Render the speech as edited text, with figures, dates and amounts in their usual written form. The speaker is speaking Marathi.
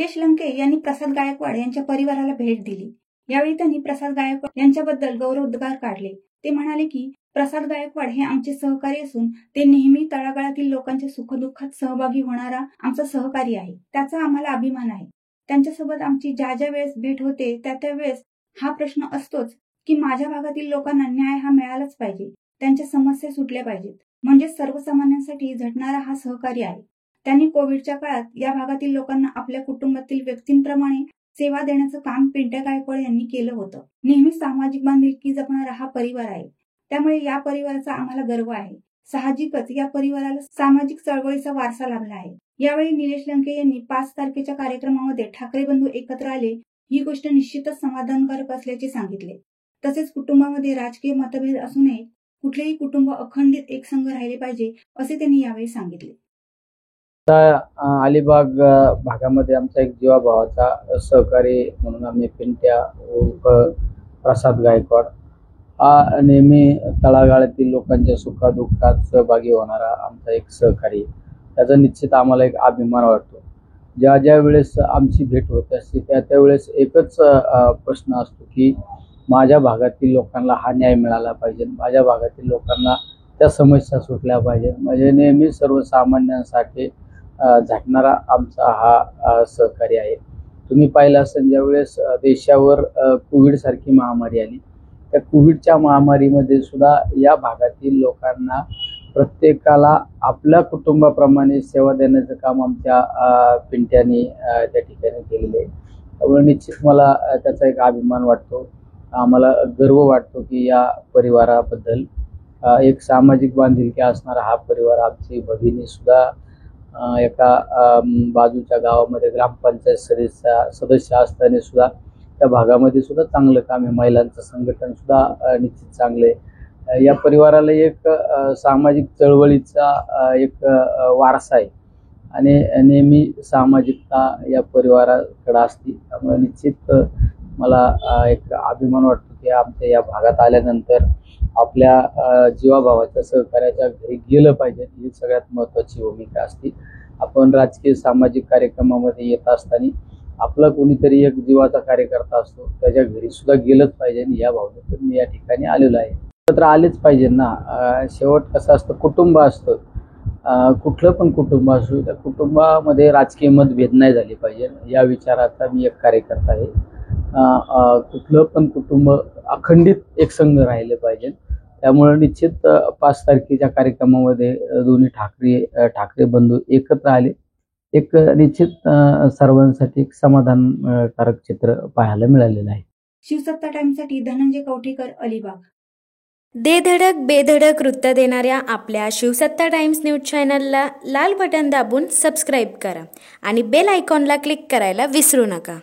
निलेश लंके यांनी प्रसाद गायकवाड यांच्या परिवाराला भेट दिली। यावेळी त्यांनी प्रसाद गायकवाड यांच्याबद्दल गौरवोद्गार काढले। ते म्हणाले की प्रसाद गायकवाड हे आमचे सहकारी असून ते नेहमी तळागाळातील लोकांच्या सुखदुःखात सहभागी होणारा आमचा सहकारी आहे, त्याचा आम्हाला अभिमान आहे। त्यांच्यासोबत आमची ज्या वेळेस भेट होते त्या वेळेस हा प्रश्न असतोच की माझ्या भागातील लोकांना न्याय हा मिळालाच पाहिजे, त्यांच्या समस्या सुटल्या पाहिजेत, म्हणजे सर्वसामान्यांसाठी झटणारा हा सहकारी आहे। त्यांनी कोविडच्या काळात या भागातील लोकांना आपल्या कुटुंबातील व्यक्तींप्रमाणे सेवा देण्याचं काम पिंट्या गायकवाड यांनी केलं होतं। नेहमी सामाजिक बांधिलकी जपणारा हा परिवार आहे, त्यामुळे या परिवाराचा आम्हाला गर्व आहे। साहजिकच या परिवाराला सामाजिक चळवळीचा वारसा लाभला आहे। यावेळी निलेश लंके यांनी 5 तारखेच्या कार्यक्रमामध्ये ठाकरे बंधू एकत्र आले ही गोष्ट निश्चितच समाधानकारक असल्याचे सांगितले। तसेच कुटुंबामध्ये राजकीय मतभेद असू नये, कुठलेही कुटुंब अखंडित एकसंघ राहिले पाहिजे असे त्यांनी यावेळी सांगितले। अलिबाग भागामध्ये आमचा एक जीवाभावाचा सहकारी म्हणून आम्ही पिंट्या उर्फ प्रसाद गायकवाड हा नेहमी तळागाळातील लोकांच्या सुखादुःखात सहभागी होणारा आमचा एक सहकारी, त्याचा निश्चित आम्हाला एक अभिमान वाटतो। ज्या वेळेस आमची भेट होत असते त्यावेळेस एकच प्रश्न असतो की माझ्या भागातील लोकांना हा न्याय मिळाला पाहिजे, माझ्या भागातील लोकांना त्या समस्या सुटल्या पाहिजे, म्हणजे नेहमी सर्वसामान्यांसाठी झटणारा आमचा हा सहकारी आहे। तुम्ही पाहिलं असेल ज्यावेळेस देशावर कोविड सारखी महामारी आली, त्या कोविडच्या महामारीमध्ये सुद्धा या भागातील लोकांना प्रत्येकाला आपल्या कुटुंबाप्रमाणे सेवा देण्याचं काम आमच्या पिंट्याने त्या ठिकाणी केलेले आहे। त्यामुळे निश्चित मला त्याचा एक अभिमान वाटतो, आम्हाला गर्व वाटतो की या परिवाराबद्दल एक सामाजिक बांधिलकी असणारा हा परिवार। आमची भगिनी सुद्धा एका बाजूच्या गावामध्ये ग्रामपंचायत सदस्य असताना सुद्धा त्या भागामध्ये सुद्धा चांगलं काम आहे, महिलांचं संघटन सुद्धा निश्चित चांगले। या परिवाराला एक सामाजिक चळवळीचा एक वारसा आहे आणि नेहमी सामाजिकता या परिवाराकडे असते। त्यामुळे निश्चित मला एक अभिमान वाटतो की आमच्या या भागात आल्यानंतर आपल्या जीवाभावाच्या सहकार्याच्या घरी गेलं पाहिजे, ही सगळ्यात महत्त्वाची भूमिका असते। आपण राजकीय सामाजिक कार्यक्रमामध्ये येत असताना आपला कोणीतरी एक जीवाचा कार्यकर्ता असतो, त्याच्या घरी सुद्धा गेलंच पाहिजे आणि या भावनेतून मी या ठिकाणी आलेलो आहे। एकत्र आलेच पाहिजे ना, शेवट कसं असतं, कुटुंब असतं, कुठलं पण कुटुंब असो त्या कुटुंबामध्ये राजकीय मतभेद नाही झाले पाहिजे, या विचाराचा मी एक कार्यकर्ता आहे। कुठलं पण कुटुंब अखंडित एकसंघ राहिले पाहिजे। त्यामुळे निश्चित 5 तारखेच्या कार्यक्रमामध्ये दोन्ही ठाकरे बंधू एकत्र आले, एक निश्चित सर्वांसाठी एक समाधानकारक चित्र पाहायला मिळालेलं आहे। शिवसत्ता टाइम्ससाठी धनंजय कवठेकर, अलिबाग। दे धडक बेधडक वृत्त देणाऱ्या आपल्या शिवसत्ता टाइम्स न्यूज चॅनलला लाल बटन दाबून सबस्क्राईब करा आणि बेल आयकॉनला क्लिक करायला विसरू नका।